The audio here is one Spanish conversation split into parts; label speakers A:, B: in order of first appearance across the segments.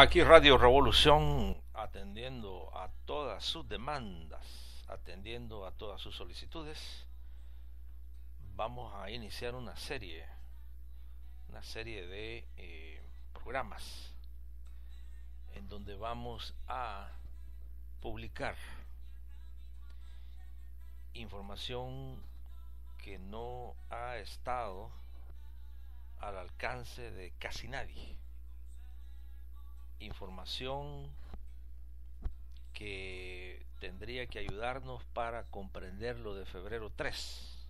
A: Aquí Radio Revolución atendiendo a todas sus demandas, atendiendo a todas sus solicitudes. Vamos a iniciar una serie de programas en donde vamos a publicar información que no ha estado al alcance de casi nadie. Información que tendría que ayudarnos para comprender lo de febrero 3.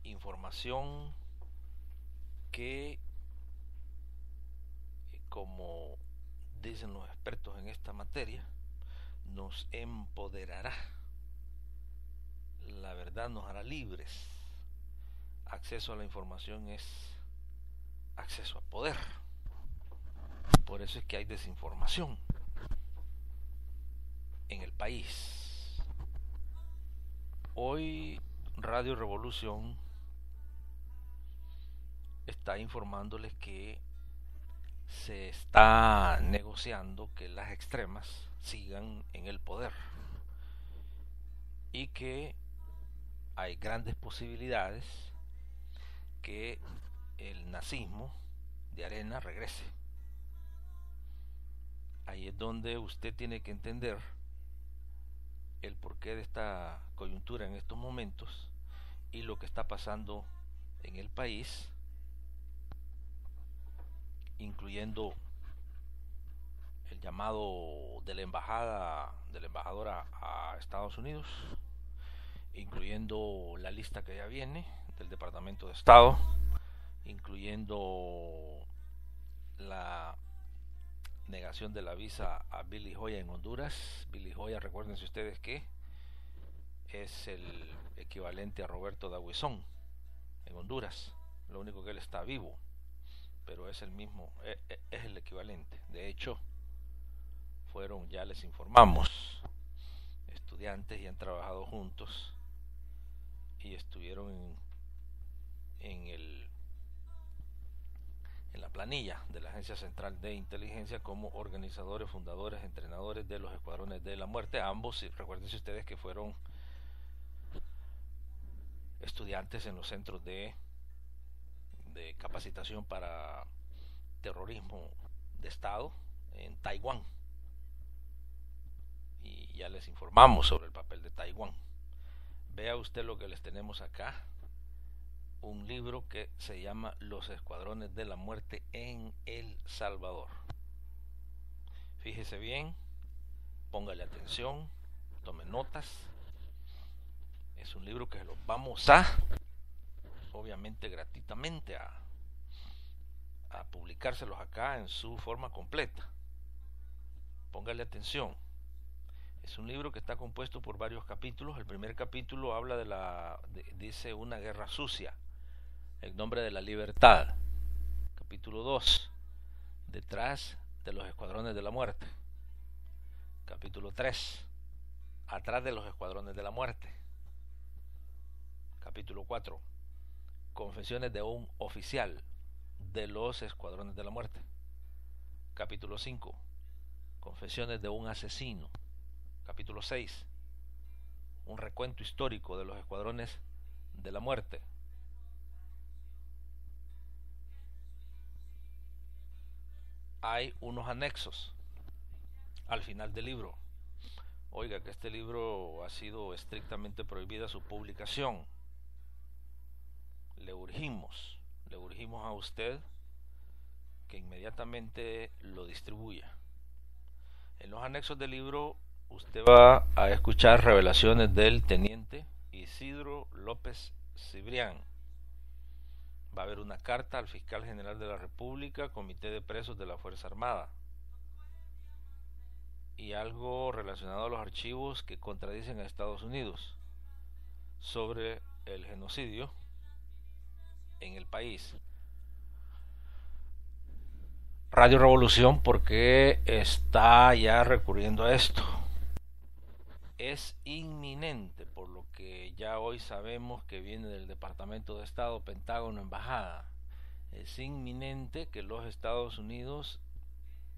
A: Información que, como dicen los expertos en esta materia, nos empoderará. La verdad nos hará libres. Acceso a la información es acceso a poder. Por eso es que hay desinformación en el país. Hoy Radio Revolución está informándoles que se está negociando que las extremas sigan en el poder y que hay grandes posibilidades que el nazismo de Arena regrese. Ahí es donde usted tiene que entender el porqué de esta coyuntura en estos momentos y lo que está pasando en el país, incluyendo el llamado de la embajadora a Estados Unidos, incluyendo la lista que ya viene del Departamento de Estado, incluyendo la negación de la visa a Billy Joya en Honduras. Billy Joya, recuérdense ustedes que es el equivalente a Roberto Dabuizón en Honduras. Lo único que él está vivo, pero es el mismo, es el equivalente. De hecho, fueron, ya les informamos, estudiantes y han trabajado juntos y estuvieron en la planilla de la Agencia Central de Inteligencia como organizadores, fundadores, entrenadores de los escuadrones de la muerte. Ambos, recuérdense ustedes que fueron estudiantes en los centros de capacitación para terrorismo de Estado en Taiwán. Y ya les informamos sobre el papel de Taiwán. Vea usted lo que les tenemos acá. Un libro que se llama Los Escuadrones de la Muerte en El Salvador. Fíjese bien, póngale atención, tome notas. Es un libro que lo vamos obviamente gratuitamente, a publicárselos acá en su forma completa. Póngale atención. Es un libro que está compuesto por varios capítulos. El primer capítulo habla dice una guerra sucia, el nombre de la libertad. Capítulo 2, detrás de los escuadrones de la muerte. Capítulo 3, atrás de los escuadrones de la muerte. Capítulo 4, confesiones de un oficial de los escuadrones de la muerte. Capítulo 5, confesiones de un asesino. Capítulo 6, un recuento histórico de los escuadrones de la muerte. Hay unos anexos al final del libro. Oiga, que este libro ha sido estrictamente prohibida su publicación. Le urgimos a usted que inmediatamente lo distribuya. En los anexos del libro usted va a escuchar revelaciones del teniente Isidro López Cibrián. Va a haber una carta al fiscal general de la República, comité de presos de la Fuerza Armada, y algo relacionado a los archivos que contradicen a Estados Unidos sobre el genocidio en el país. Radio Revolución, ¿por qué está ya recurriendo a esto? Es inminente, por lo que ya hoy sabemos que viene del Departamento de Estado, Pentágono, Embajada, Es inminente que los Estados Unidos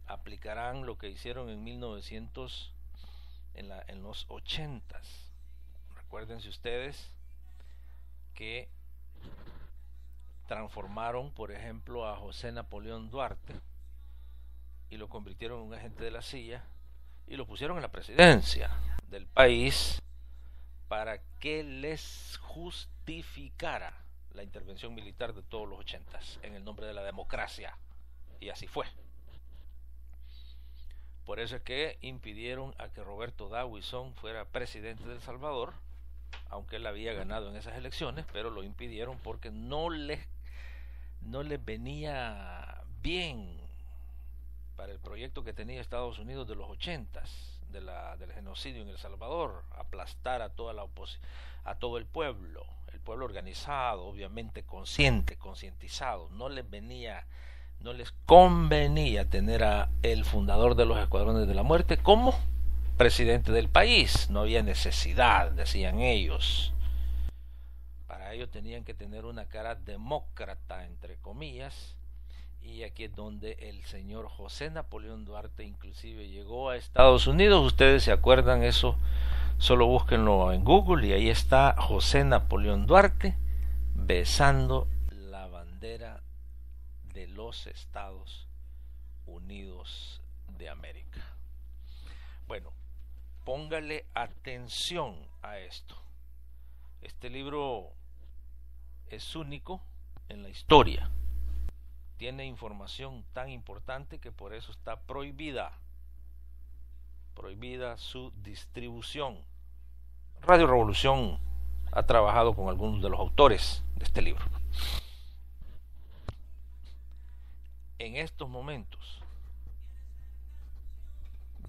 A: aplicarán lo que hicieron en 1900, en los 80s. Recuérdense ustedes que transformaron, por ejemplo, a José Napoleón Duarte y lo convirtieron en un agente de la CIA y lo pusieron en la presidencia del país para que les justificara la intervención militar de todos los 80s en el nombre de la democracia. Y así fue. Por eso es que impidieron a que Roberto Dawson fuera presidente de El Salvador, aunque él había ganado en esas elecciones, pero lo impidieron porque no les venía bien para el proyecto que tenía Estados Unidos de los 80s, del genocidio en El Salvador, aplastar a toda la a todo el pueblo organizado, obviamente consciente, concientizado. No les convenía tener a el fundador de los Escuadrones de la Muerte como presidente del país. No había necesidad, decían ellos. Para ello tenían que tener una cara demócrata, entre comillas, y aquí es donde el señor José Napoleón Duarte inclusive llegó a Estados Unidos. Ustedes se acuerdan eso, solo búsquenlo en Google y ahí está José Napoleón Duarte besando la bandera de los Estados Unidos de América. Bueno, póngale atención a esto. Este libro es único en la historia. Tiene información tan importante que por eso está prohibida su distribución. Radio Revolución ha trabajado con algunos de los autores de este libro. En estos momentos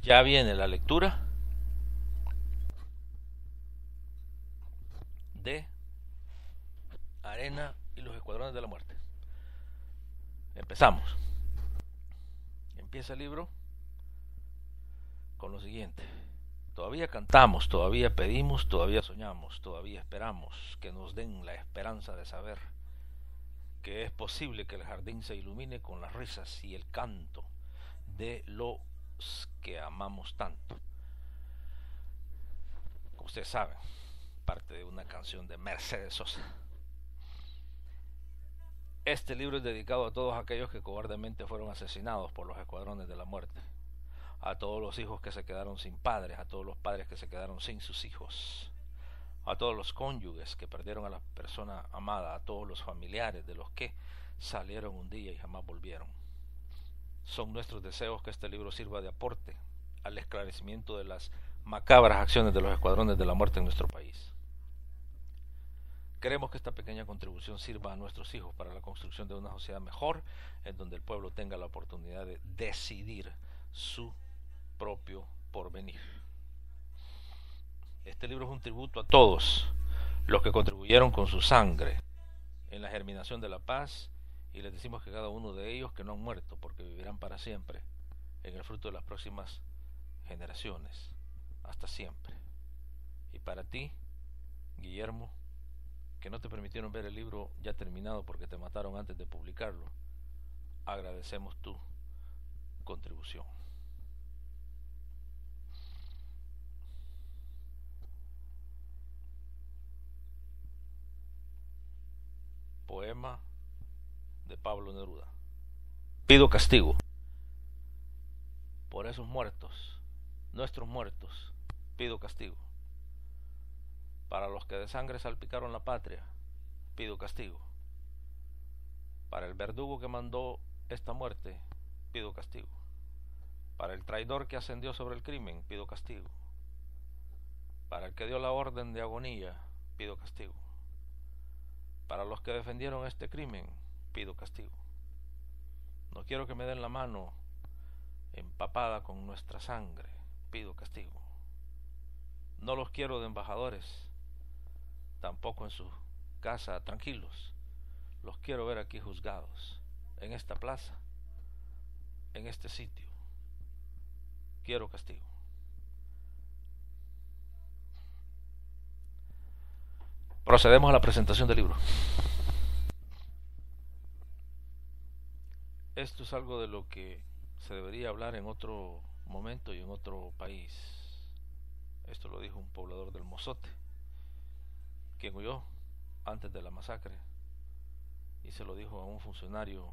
A: ya viene la lectura de Arena y los Escuadrones de la Muerte. Empezamos. Empieza el libro con lo siguiente: todavía cantamos, todavía pedimos, todavía soñamos, todavía esperamos que nos den la esperanza de saber que es posible que el jardín se ilumine con las risas y el canto de los que amamos tanto. Como ustedes saben, parte de una canción de Mercedes Sosa. Este libro es dedicado a todos aquellos que cobardemente fueron asesinados por los Escuadrones de la Muerte, a todos los hijos que se quedaron sin padres, a todos los padres que se quedaron sin sus hijos, a todos los cónyuges que perdieron a la persona amada, a todos los familiares de los que salieron un día y jamás volvieron. Son nuestros deseos que este libro sirva de aporte al esclarecimiento de las macabras acciones de los Escuadrones de la Muerte en nuestro país. Queremos que esta pequeña contribución sirva a nuestros hijos para la construcción de una sociedad mejor, en donde el pueblo tenga la oportunidad de decidir su propio porvenir. Este libro es un tributo a todos los que contribuyeron con su sangre en la germinación de la paz, y les decimos que cada uno de ellos que no han muerto, porque vivirán para siempre en el fruto de las próximas generaciones, hasta siempre. Y para ti, Guillermo, que no te permitieron ver el libro ya terminado porque te mataron antes de publicarlo, agradecemos tu contribución. Poema de Pablo Neruda. Pido castigo por esos muertos, nuestros muertos. Pido castigo para los que de sangre salpicaron la patria. Pido castigo para el verdugo que mandó esta muerte. Pido castigo para el traidor que ascendió sobre el crimen. Pido castigo para el que dio la orden de agonía. Pido castigo para los que defendieron este crimen. Pido castigo. No quiero que me den la mano empapada con nuestra sangre. Pido castigo. No los quiero de embajadores, tampoco en su casa tranquilos. Los quiero ver aquí juzgados, en esta plaza, en este sitio. Quiero castigo. Procedemos a la presentación del libro. Esto es algo de lo que se debería hablar en otro momento y en otro país. Esto lo dijo un poblador del Mozote, quien huyó antes de la masacre, y se lo dijo a un funcionario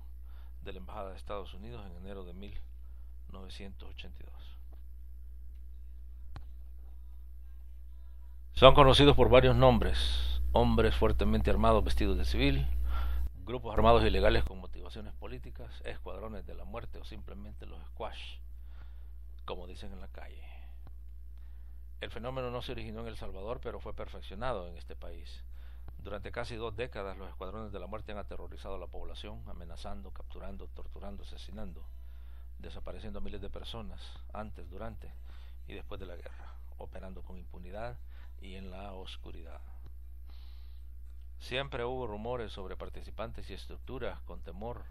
A: de la Embajada de Estados Unidos en enero de 1982. Son conocidos por varios nombres: hombres fuertemente armados vestidos de civil, grupos armados ilegales con motivaciones políticas, escuadrones de la muerte o simplemente los squash, como dicen en la calle. El fenómeno no se originó en El Salvador, pero fue perfeccionado en este país. Durante casi 2 décadas, los escuadrones de la muerte han aterrorizado a la población, amenazando, capturando, torturando, asesinando, desapareciendo a miles de personas antes, durante y después de la guerra, operando con impunidad y en la oscuridad. Siempre hubo rumores sobre participantes y estructuras con temor.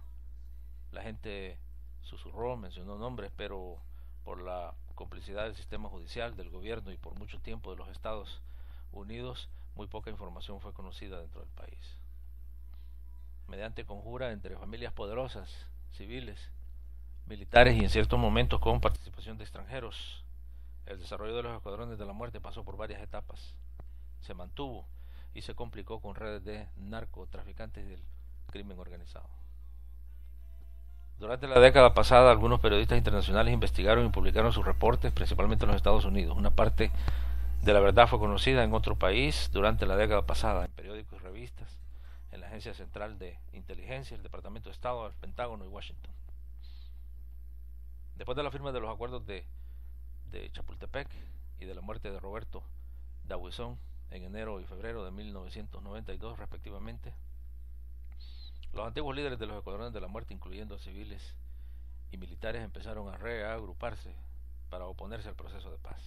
A: La gente susurró, mencionó nombres, pero por la complicidad del sistema judicial, del gobierno y por mucho tiempo de los Estados Unidos, muy poca información fue conocida dentro del país. Mediante conjura entre familias poderosas, civiles, militares y en ciertos momentos con participación de extranjeros, el desarrollo de los escuadrones de la muerte pasó por varias etapas. Se mantuvo y se complicó con redes de narcotraficantes y del crimen organizado. Durante la década pasada, algunos periodistas internacionales investigaron y publicaron sus reportes, principalmente en los Estados Unidos. Una parte de la verdad fue conocida en otro país durante la década pasada, en periódicos y revistas, en la Agencia Central de Inteligencia, el Departamento de Estado, el Pentágono y Washington. Después de la firma de los acuerdos de Chapultepec y de la muerte de Roberto D'Aubuisson en enero y febrero de 1992 respectivamente, los antiguos líderes de los escuadrones de la muerte, incluyendo civiles y militares, empezaron a reagruparse para oponerse al proceso de paz.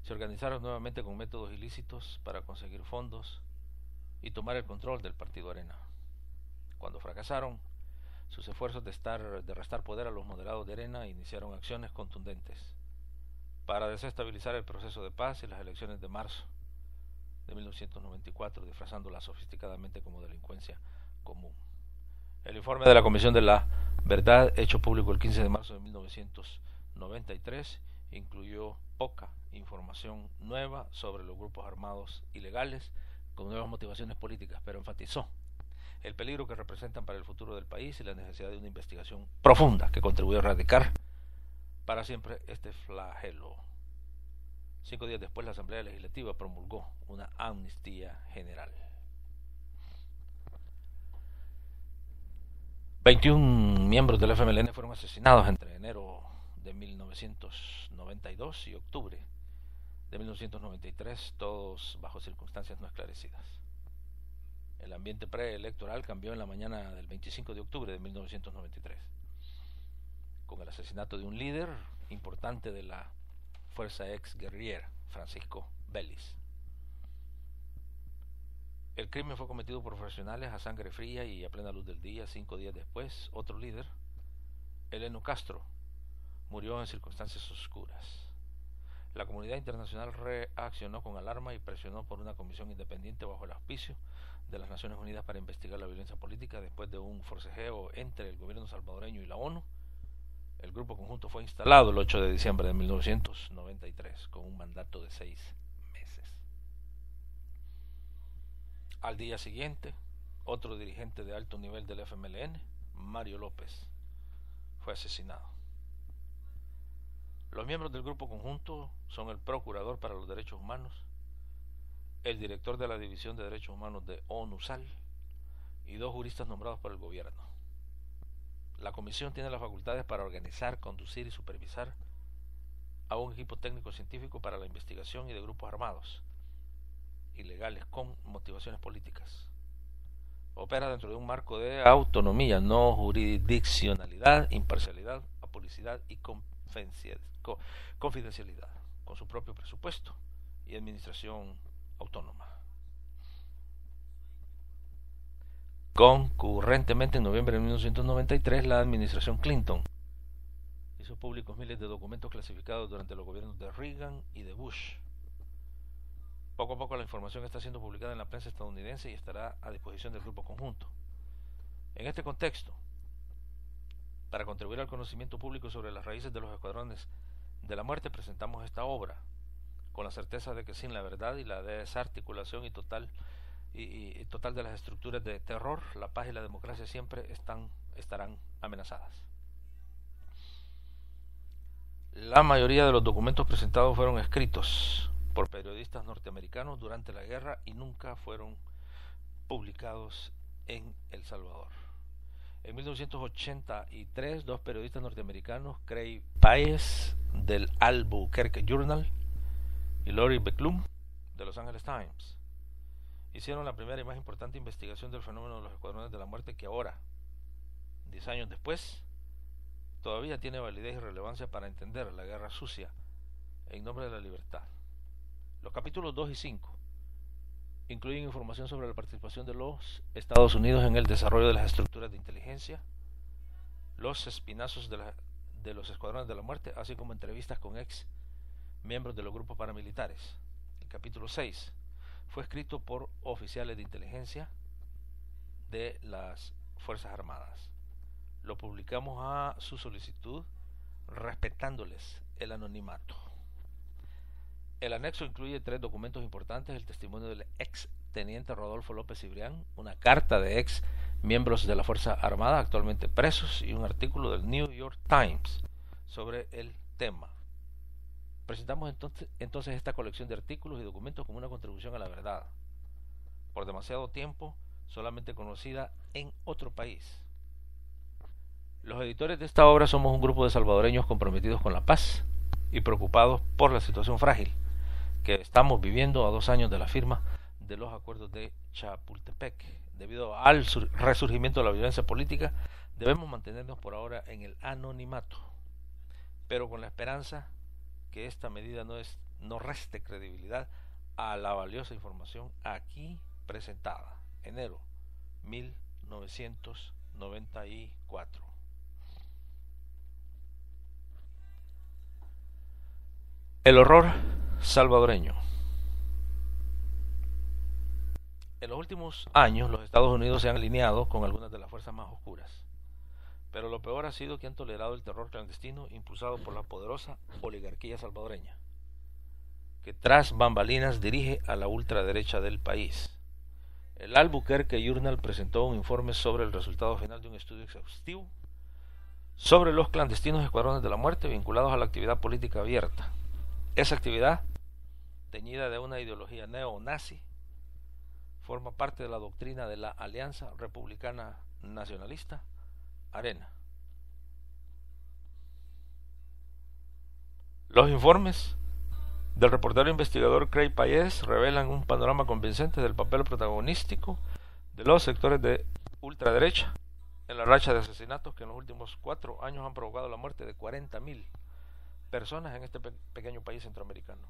A: Se organizaron nuevamente con métodos ilícitos para conseguir fondos y tomar el control del Partido Arena. Cuando fracasaron sus esfuerzos de restar poder a los moderados de Arena, iniciaron acciones contundentes para desestabilizar el proceso de paz y las elecciones de marzo de 1994, disfrazándolas sofisticadamente como delincuencia común. El informe de la Comisión de la Verdad, hecho público el 15 de marzo de 1993, incluyó poca información nueva sobre los grupos armados ilegales con nuevas motivaciones políticas, pero enfatizó el peligro que representan para el futuro del país y la necesidad de una investigación profunda que contribuyó a erradicar para siempre este flagelo. 5 días después, la Asamblea Legislativa promulgó una amnistía general. 21 miembros del FMLN fueron asesinados entre enero de 1992 y octubre de 1993, todos bajo circunstancias no esclarecidas. El ambiente preelectoral cambió en la mañana del 25 de octubre de 1993, con el asesinato de un líder importante de la fuerza ex guerrillera, Francisco Vélez. El crimen fue cometido por profesionales a sangre fría y a plena luz del día. 5 días después, otro líder, Eleno Castro, murió en circunstancias oscuras. La comunidad internacional reaccionó con alarma y presionó por una comisión independiente bajo el auspicio de las Naciones Unidas para investigar la violencia política. Después de un forcejeo entre el gobierno salvadoreño y la ONU, el grupo conjunto fue instalado el 8 de diciembre de 1993 con un mandato de 6 meses. Al día siguiente, otro dirigente de alto nivel del FMLN, Mario López, fue asesinado. Los miembros del grupo conjunto son el Procurador para los Derechos Humanos, el director de la División de Derechos Humanos de ONUSAL y 2 juristas nombrados por el gobierno. La comisión tiene las facultades para organizar, conducir y supervisar a un equipo técnico-científico para la investigación y de grupos armados ilegales con motivaciones políticas. Opera dentro de un marco de autonomía, no jurisdiccionalidad, imparcialidad, apolicidad y confidencialidad, con su propio presupuesto y administración autónoma. Concurrentemente, en noviembre de 1993, la administración Clinton hizo públicos miles de documentos clasificados durante los gobiernos de Reagan y de Bush. Poco a poco la información está siendo publicada en la prensa estadounidense y estará a disposición del grupo conjunto. En este contexto, Para contribuir al conocimiento público sobre las raíces de los escuadrones de la muerte, presentamos esta obra, con la certeza de que sin la verdad y la desarticulación total de las estructuras de terror, la paz y la democracia siempre estarán amenazadas. La mayoría de los documentos presentados fueron escritos por periodistas norteamericanos durante la guerra y nunca fueron publicados en El Salvador. En 1983, dos periodistas norteamericanos, Craig Páez del Albuquerque Journal y Lori Becklum de Los Angeles Times, hicieron la primera y más importante investigación del fenómeno de los escuadrones de la muerte, que ahora, 10 años después, todavía tiene validez y relevancia para entender la guerra sucia en nombre de la libertad. Los capítulos 2 y 5 incluyen información sobre la participación de los Estados Unidos en el desarrollo de las estructuras de inteligencia, los espinazos de los escuadrones de la muerte, así como entrevistas con ex miembros de los grupos paramilitares. El capítulo 6 fue escrito por oficiales de inteligencia de las Fuerzas Armadas. Lo publicamos a su solicitud, respetándoles el anonimato. El anexo incluye 3 documentos importantes: el testimonio del ex teniente Rodolfo López Cibrián, una carta de ex miembros de la Fuerza Armada actualmente presos y un artículo del New York Times sobre el tema. Presentamos entonces esta colección de artículos y documentos como una contribución a la verdad, por demasiado tiempo solamente conocida en otro país. Los editores de esta obra somos un grupo de salvadoreños comprometidos con la paz y preocupados por la situación frágil que estamos viviendo a 2 años de la firma de los acuerdos de Chapultepec. Debido al resurgimiento de la violencia política, debemos mantenernos por ahora en el anonimato, pero con la esperanza que esta medida no reste credibilidad a la valiosa información aquí presentada. Enero 1994. El horror salvadoreño. En los últimos años, los Estados Unidos se han alineado con algunas de las fuerzas más oscuras, pero lo peor ha sido que han tolerado el terror clandestino impulsado por la poderosa oligarquía salvadoreña, que tras bambalinas dirige a la ultraderecha del país. El Albuquerque Journal presentó un informe sobre el resultado final de un estudio exhaustivo sobre los clandestinos escuadrones de la muerte vinculados a la actividad política abierta. Esa actividad, teñida de una ideología neonazi, forma parte de la doctrina de la Alianza Republicana Nacionalista, ARENA. Los informes del reportero investigador Craig Páez revelan un panorama convincente del papel protagonístico de los sectores de ultraderecha en la racha de asesinatos que en los últimos 4 años han provocado la muerte de 40.000 personas en este pequeño país centroamericano.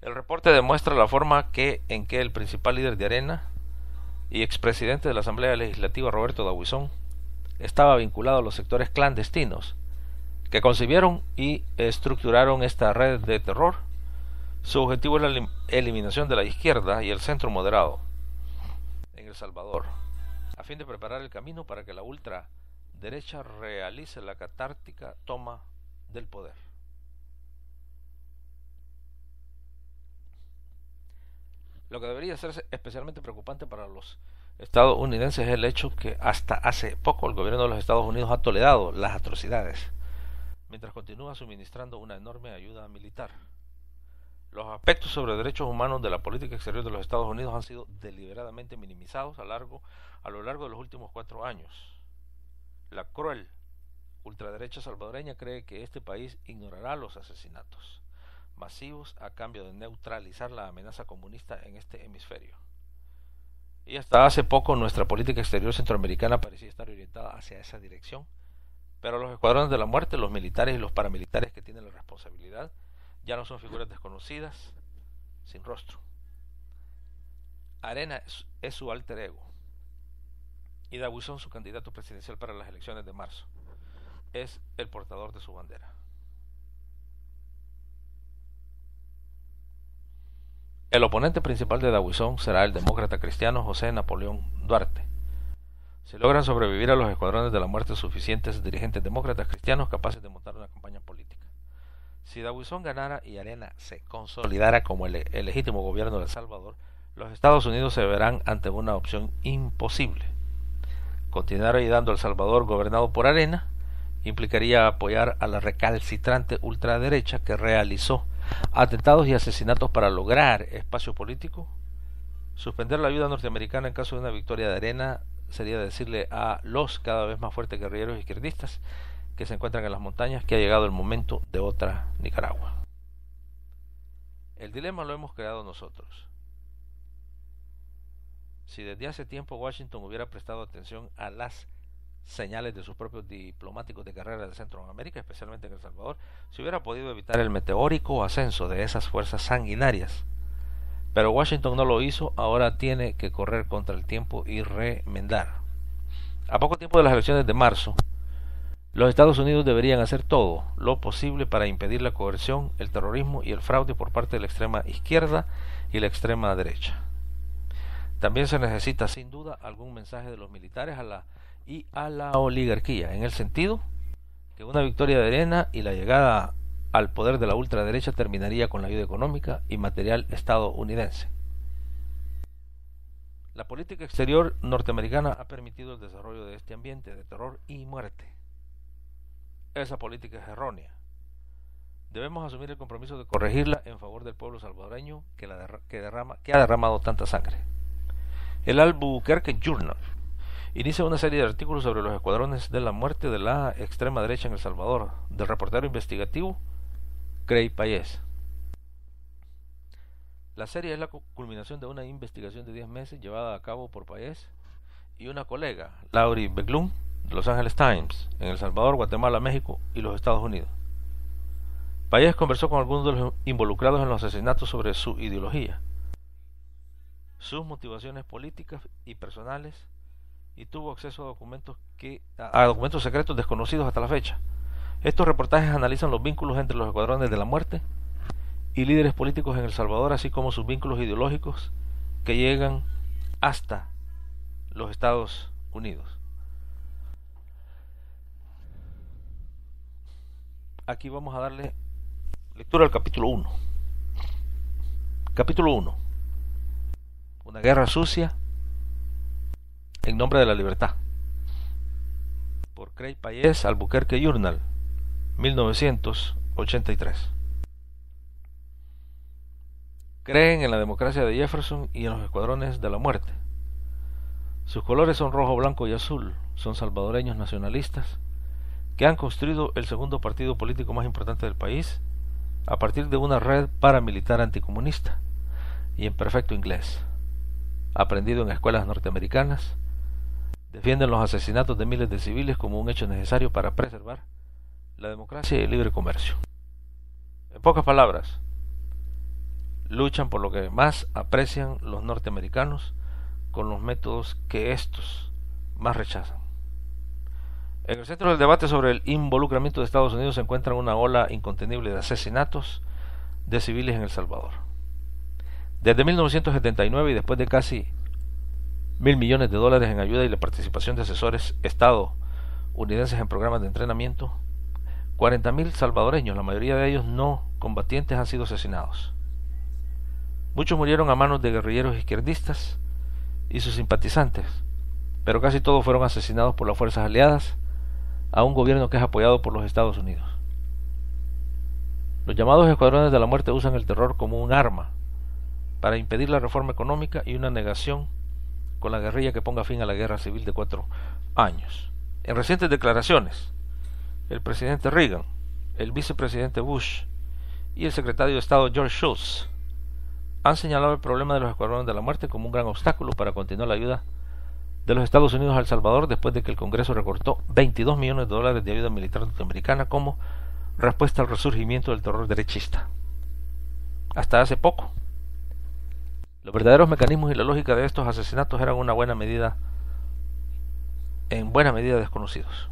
A: El reporte demuestra la forma en que el principal líder de ARENA y expresidente de la Asamblea Legislativa, Roberto Dawison, estaba vinculado a los sectores clandestinos que concibieron y estructuraron esta red de terror. Su objetivo es la eliminación de la izquierda y el centro moderado en El Salvador, a fin de preparar el camino para que la ultraderecha realice la catártica toma del poder. Lo que debería ser especialmente preocupante para los estadounidenses es el hecho que hasta hace poco el gobierno de los Estados Unidos ha tolerado las atrocidades, mientras continúa suministrando una enorme ayuda militar. Los aspectos sobre derechos humanos de la política exterior de los Estados Unidos han sido deliberadamente minimizados a lo largo de los últimos 4 años. La cruel ultraderecha salvadoreña cree que este país ignorará los asesinatos masivos a cambio de neutralizar la amenaza comunista en este hemisferio. Y hasta hace poco nuestra política exterior centroamericana parecía estar orientada hacia esa dirección, pero los escuadrones de la muerte, los militares y los paramilitares que tienen la responsabilidad, ya no son figuras desconocidas sin rostro. ARENA es su alter ego y Dawison, su candidato presidencial para las elecciones de marzo, es el portador de su bandera. El oponente principal de Dawison será el demócrata cristiano José Napoleón Duarte. Si logran sobrevivir a los escuadrones de la muerte suficientes dirigentes demócratas cristianos capaces de montar una campaña política. Si Dawson ganara y Arena se consolidara como el legítimo gobierno de El Salvador, los Estados Unidos se verán ante una opción imposible. Continuar ayudando a El Salvador gobernado por Arena implicaría apoyar a la recalcitrante ultraderecha que realizó atentados y asesinatos para lograr espacio político. Suspender la ayuda norteamericana en caso de una victoria de Arena sería decirle a los cada vez más fuertes guerrilleros izquierdistas que se encuentran en las montañas que ha llegado el momento de otra Nicaragua. El dilema lo hemos creado nosotros. Si desde hace tiempo Washington hubiera prestado atención a las señales de sus propios diplomáticos de carrera de Centroamérica, especialmente en El Salvador, se hubiera podido evitar el meteórico ascenso de esas fuerzas sanguinarias. Pero Washington no lo hizo, ahora tiene que correr contra el tiempo y remendar. A poco tiempo de las elecciones de marzo, los Estados Unidos deberían hacer todo lo posible para impedir la coerción, el terrorismo y el fraude por parte de la extrema izquierda y la extrema derecha. También se necesita sin duda algún mensaje de los militares a la oligarquía, en el sentido que una victoria de Arena y la llegada al poder de la ultraderecha terminaría con la ayuda económica y material estadounidense. La política exterior norteamericana ha permitido el desarrollo de este ambiente de terror y muerte. Esa política es errónea. Debemos asumir el compromiso de corregirla en favor del pueblo salvadoreño que ha derramado tanta sangre. El Albuquerque Journal inicia una serie de artículos sobre los escuadrones de la muerte de la extrema derecha en El Salvador, del reportero investigativo Craig Payés. La serie es la culminación de una investigación de 10 meses llevada a cabo por Payés y una colega, Laurie Beglum, de Los Angeles Times, en El Salvador, Guatemala, México y los Estados Unidos. Payés conversó con algunos de los involucrados en los asesinatos sobre su ideología, sus motivaciones políticas y personales, y tuvo acceso a documentos secretos desconocidos hasta la fecha. Estos reportajes analizan los vínculos entre los escuadrones de la muerte y líderes políticos en El Salvador, así como sus vínculos ideológicos que llegan hasta los Estados Unidos. Aquí vamos a darle lectura al capítulo 1. Capítulo 1. Una guerra sucia en nombre de la libertad. Por Craig Payés, Albuquerque Journal, 1983. Creen en la democracia de Jefferson y en los escuadrones de la muerte. Sus colores son rojo, blanco y azul. Son salvadoreños nacionalistas que han construido el segundo partido político más importante del país a partir de una red paramilitar anticomunista y en perfecto inglés, aprendido en escuelas norteamericanas. Defienden los asesinatos de miles de civiles como un hecho necesario para preservar la democracia y el libre comercio. En pocas palabras, luchan por lo que más aprecian los norteamericanos con los métodos que estos más rechazan. En el centro del debate sobre el involucramiento de Estados Unidos se encuentra una ola incontenible de asesinatos de civiles en El Salvador. Desde 1979 y después de casi $1.000 millones en ayuda y la participación de asesores estadounidenses en programas de entrenamiento, 40.000 salvadoreños, la mayoría de ellos no combatientes, han sido asesinados. Muchos murieron a manos de guerrilleros izquierdistas y sus simpatizantes, pero casi todos fueron asesinados por las fuerzas aliadas a un gobierno que es apoyado por los Estados Unidos. Los llamados escuadrones de la muerte usan el terror como un arma para impedir la reforma económica y una negación con la guerrilla que ponga fin a la guerra civil de 4 años. En recientes declaraciones, el presidente Reagan, el vicepresidente Bush y el secretario de Estado George Shultz han señalado el problema de los escuadrones de la muerte como un gran obstáculo para continuar la ayuda de los Estados Unidos a El Salvador después de que el Congreso recortó $22 millones de ayuda militar norteamericana como respuesta al resurgimiento del terror derechista. Hasta hace poco, los verdaderos mecanismos y la lógica de estos asesinatos eran en buena medida desconocidos.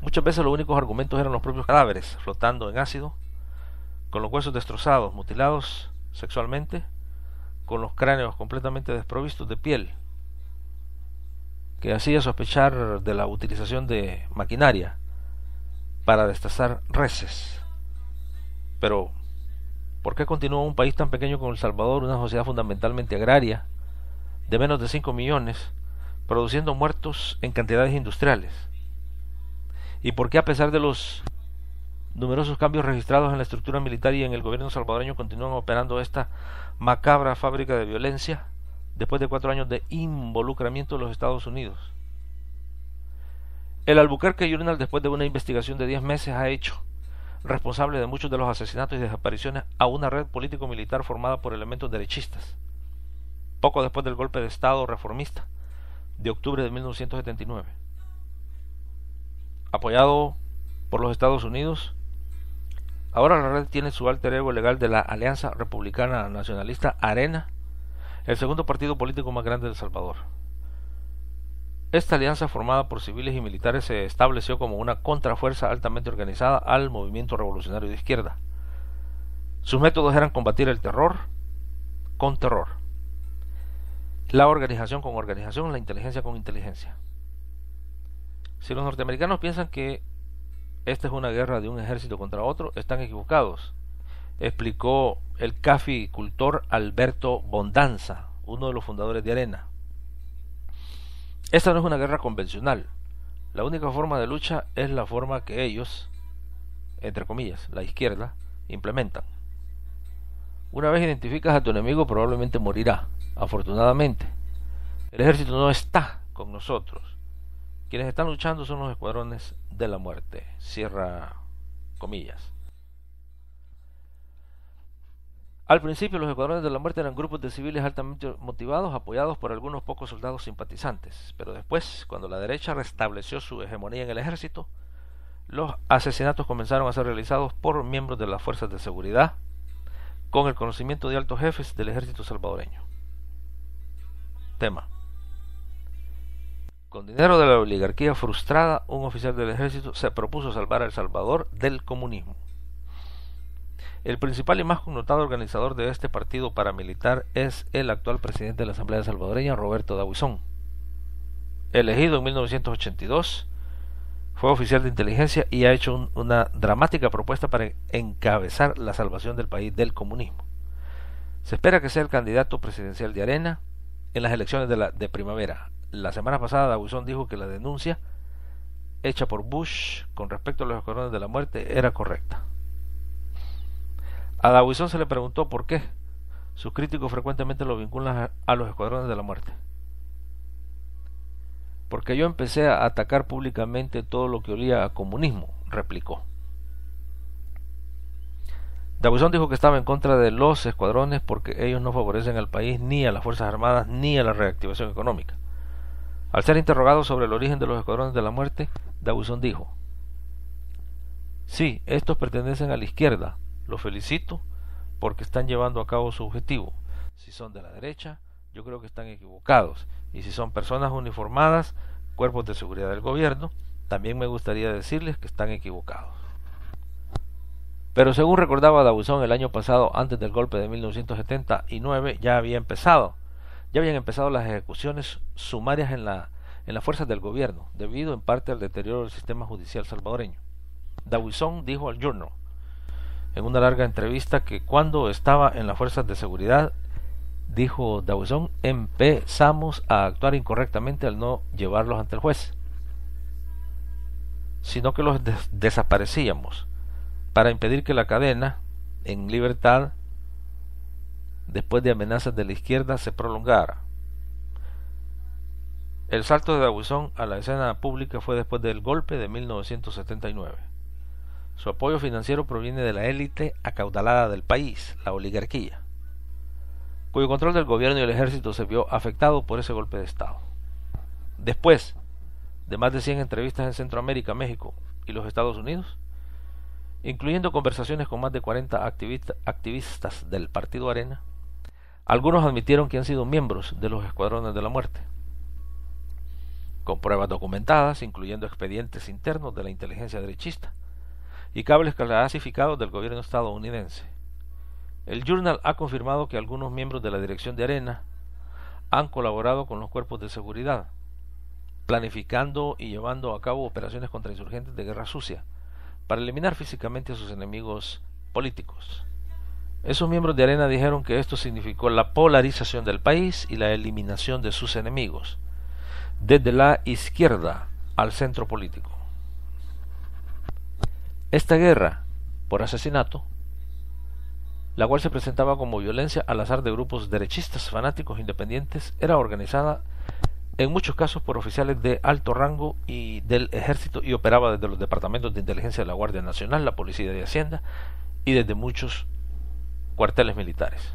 A: Muchas veces los únicos argumentos eran los propios cadáveres flotando en ácido, con los huesos destrozados, mutilados sexualmente, con los cráneos completamente desprovistos de piel que hacía sospechar de la utilización de maquinaria para destazar reses. Pero, ¿por qué continúa un país tan pequeño como El Salvador, una sociedad fundamentalmente agraria, de menos de 5 millones, produciendo muertos en cantidades industriales? ¿Y por qué, a pesar de los numerosos cambios registrados en la estructura militar y en el gobierno salvadoreño, continúan operando esta macabra fábrica de violencia después de 4 años de involucramiento de los Estados Unidos? El Albuquerque Journal, después de una investigación de 10 meses, ha hecho responsable de muchos de los asesinatos y desapariciones a una red político-militar formada por elementos derechistas, poco después del golpe de Estado reformista de octubre de 1979. Apoyado por los Estados Unidos, ahora la red tiene su alter ego legal de la Alianza Republicana Nacionalista Arena, el segundo partido político más grande de El Salvador. Esta alianza, formada por civiles y militares, se estableció como una contrafuerza altamente organizada al movimiento revolucionario de izquierda. Sus métodos eran combatir el terror con terror, la organización con organización, la inteligencia con inteligencia. Si los norteamericanos piensan que esta es una guerra de un ejército contra otro, están equivocados, explicó el caficultor Alberto Bondanza, uno de los fundadores de Arena. Esta no es una guerra convencional. La única forma de lucha es la forma que ellos, entre comillas, la izquierda, implementan. Una vez identificas a tu enemigo, probablemente morirá. Afortunadamente, el ejército no está con nosotros. Quienes están luchando son los escuadrones de la muerte. Cierra comillas. Al principio, los escuadrones de la muerte eran grupos de civiles altamente motivados, apoyados por algunos pocos soldados simpatizantes. Pero después, cuando la derecha restableció su hegemonía en el ejército, los asesinatos comenzaron a ser realizados por miembros de las fuerzas de seguridad, con el conocimiento de altos jefes del ejército salvadoreño. Tema: con dinero de la oligarquía frustrada, un oficial del ejército se propuso salvar a El Salvador del comunismo. El principal y más connotado organizador de este partido paramilitar es el actual presidente de la Asamblea Salvadoreña, Roberto Dawison. Elegido en 1982, fue oficial de inteligencia y ha hecho una dramática propuesta para encabezar la salvación del país del comunismo. Se espera que sea el candidato presidencial de Arena en las elecciones de primavera. La semana pasada, Dawison dijo que la denuncia hecha por Bush con respecto a los escuadrones de la muerte era correcta. A Dawison se le preguntó por qué sus críticos frecuentemente lo vinculan a los escuadrones de la muerte. Porque yo empecé a atacar públicamente todo lo que olía a comunismo, replicó. Dawison dijo que estaba en contra de los escuadrones porque ellos no favorecen al país, ni a las Fuerzas Armadas, ni a la reactivación económica. Al ser interrogado sobre el origen de los escuadrones de la muerte, Dawison dijo: sí, estos pertenecen a la izquierda. Los felicito porque están llevando a cabo su objetivo. Si son de la derecha, yo creo que están equivocados. Y si son personas uniformadas, cuerpos de seguridad del gobierno, también me gustaría decirles que están equivocados. Pero según recordaba Dawison, el año pasado, antes del golpe de 1979, ya habían empezado las ejecuciones sumarias en las fuerzas del gobierno, debido en parte al deterioro del sistema judicial salvadoreño. Dawison dijo al Journal, en una larga entrevista, que cuando estaba en las fuerzas de seguridad, dijo Dawison, empezamos a actuar incorrectamente al no llevarlos ante el juez, sino que los desaparecíamos para impedir que la cadena en libertad, después de amenazas de la izquierda, se prolongara. El salto de Dawison a la escena pública fue después del golpe de 1979. Su apoyo financiero proviene de la élite acaudalada del país, la oligarquía, cuyo control del gobierno y el ejército se vio afectado por ese golpe de Estado. Después de más de 100 entrevistas en Centroamérica, México y los Estados Unidos, incluyendo conversaciones con más de 40 activistas del Partido Arena, algunos admitieron que han sido miembros de los escuadrones de la muerte, con pruebas documentadas, incluyendo expedientes internos de la inteligencia derechista y cables clasificados del gobierno estadounidense. El Journal ha confirmado que algunos miembros de la dirección de Arena han colaborado con los cuerpos de seguridad. planificando y llevando a cabo operaciones contra insurgentes de guerra sucia para eliminar físicamente a sus enemigos políticos. Esos miembros de Arena dijeron que esto significó la polarización del país y la eliminación de sus enemigos, desde la izquierda al centro político. Esta guerra por asesinato, la cual se presentaba como violencia al azar de grupos derechistas, fanáticos, independientes, era organizada en muchos casos por oficiales de alto rango y del ejército y operaba desde los departamentos de inteligencia de la Guardia Nacional, la Policía de Hacienda y desde muchos cuarteles militares.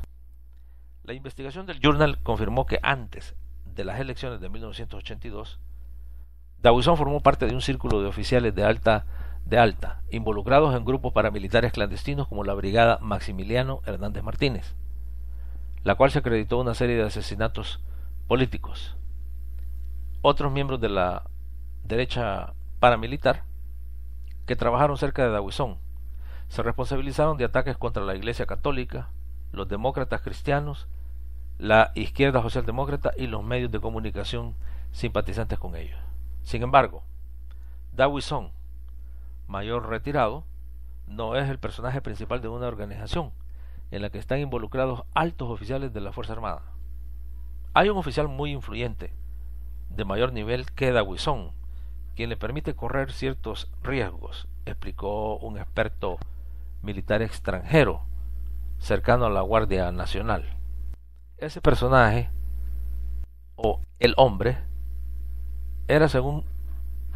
A: La investigación del Journal confirmó que antes de las elecciones de 1982, Dawson formó parte de un círculo de oficiales de alta, involucrados en grupos paramilitares clandestinos como la Brigada Maximiliano Hernández Martínez, la cual se acreditó una serie de asesinatos políticos. Otros miembros de la derecha paramilitar que trabajaron cerca de Dawson se responsabilizaron de ataques contra la Iglesia Católica, los demócratas cristianos, la izquierda socialdemócrata y los medios de comunicación simpatizantes con ellos. Sin embargo, Dawson, mayor retirado, no es el personaje principal de una organización en la que están involucrados altos oficiales de la Fuerza Armada. Hay un oficial muy influyente, de mayor nivel que Dawson, quien le permite correr ciertos riesgos, explicó un experto militar extranjero cercano a la Guardia Nacional. Ese personaje, o el hombre, era, según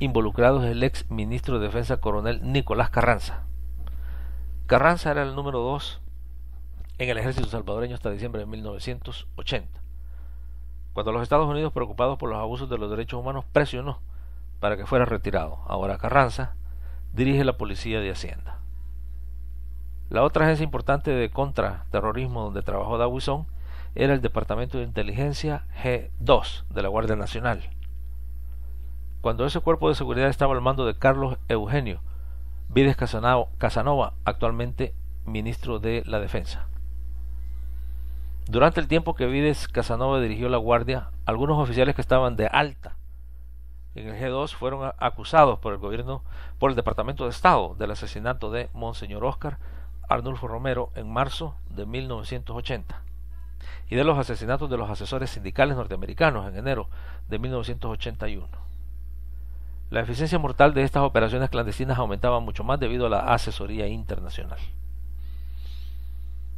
A: involucrados, el ex ministro de Defensa coronel Nicolás Carranza. Carranza era el número 2 en el ejército salvadoreño hasta diciembre de 1980, cuando los Estados Unidos, preocupados por los abusos de los derechos humanos, presionó para que fuera retirado. Ahora Carranza dirige la Policía de Hacienda. La otra agencia importante de contraterrorismo donde trabajó Dawson era el Departamento de Inteligencia G2 de la Guardia Nacional, cuando ese cuerpo de seguridad estaba al mando de Carlos Eugenio Vides Casanova, actualmente ministro de la Defensa. Durante el tiempo que Vides Casanova dirigió la Guardia, algunos oficiales que estaban de alta en el G2 fueron acusados por el gobierno, por el Departamento de Estado, del asesinato de Monseñor Oscar Arnulfo Romero en marzo de 1980 y de los asesinatos de los asesores sindicales norteamericanos en enero de 1981. La eficiencia mortal de estas operaciones clandestinas aumentaba mucho más debido a la asesoría internacional.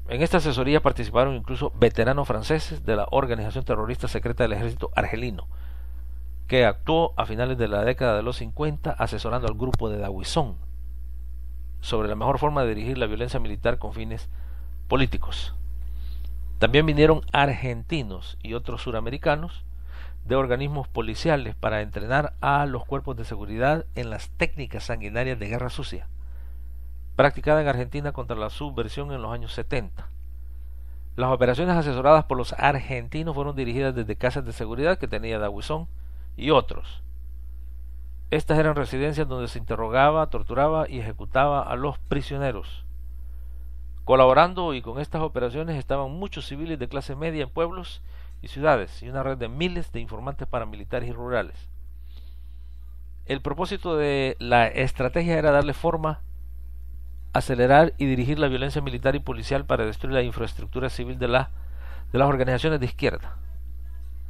A: En esta asesoría participaron incluso veteranos franceses de la organización terrorista secreta del ejército argelino, que actuó a finales de la década de los 50 asesorando al grupo de Dawson sobre la mejor forma de dirigir la violencia militar con fines políticos. También vinieron argentinos y otros suramericanos de organismos policiales para entrenar a los cuerpos de seguridad en las técnicas sanguinarias de guerra sucia, practicada en Argentina contra la subversión en los años 70. Las operaciones asesoradas por los argentinos fueron dirigidas desde casas de seguridad que tenía Dawson y otros. Estas eran residencias donde se interrogaba, torturaba y ejecutaba a los prisioneros. Colaborando y con estas operaciones estaban muchos civiles de clase media en pueblos y ciudades y una red de miles de informantes paramilitares y rurales. El propósito de la estrategia era darle forma, acelerar y dirigir la violencia militar y policial para destruir la infraestructura civil de las organizaciones de izquierda.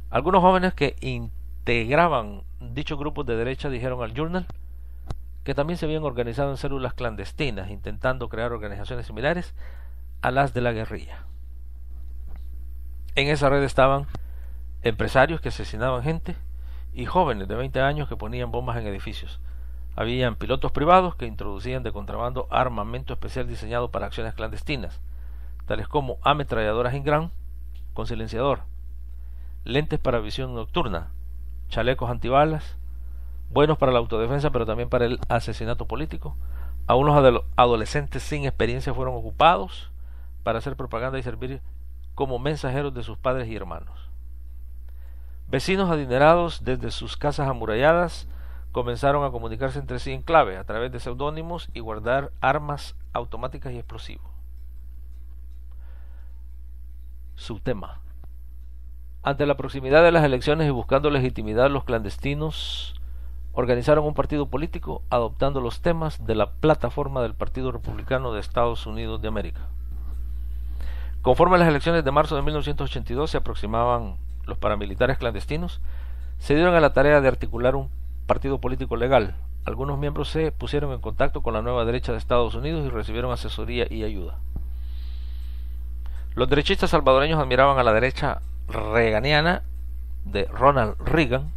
A: Algunos jóvenes que integraban dichos grupos de derecha dijeron al Journal que también se habían organizado en células clandestinas, intentando crear organizaciones similares a las de la guerrilla. En esa red estaban empresarios que asesinaban gente y jóvenes de 20 años que ponían bombas en edificios. Habían pilotos privados que introducían de contrabando armamento especial diseñado para acciones clandestinas, tales como ametralladoras Ingram con silenciador, lentes para visión nocturna, chalecos antibalas, buenos para la autodefensa pero también para el asesinato político. Aún los adolescentes sin experiencia fueron ocupados para hacer propaganda y servir como mensajeros de sus padres y hermanos. Vecinos adinerados desde sus casas amuralladas comenzaron a comunicarse entre sí en clave a través de seudónimos y guardar armas automáticas y explosivos. Subtema: Ante la proximidad de las elecciones y buscando legitimidad, los clandestinos organizaron un partido político adoptando los temas de la plataforma del Partido Republicano de Estados Unidos de América. Conforme a las elecciones de marzo de 1982 se aproximaban los paramilitares clandestinos, se dieron a la tarea de articular un partido político legal. Algunos miembros se pusieron en contacto con la nueva derecha de Estados Unidos y recibieron asesoría y ayuda. Los derechistas salvadoreños admiraban a la derecha reaganiana de Ronald Reagan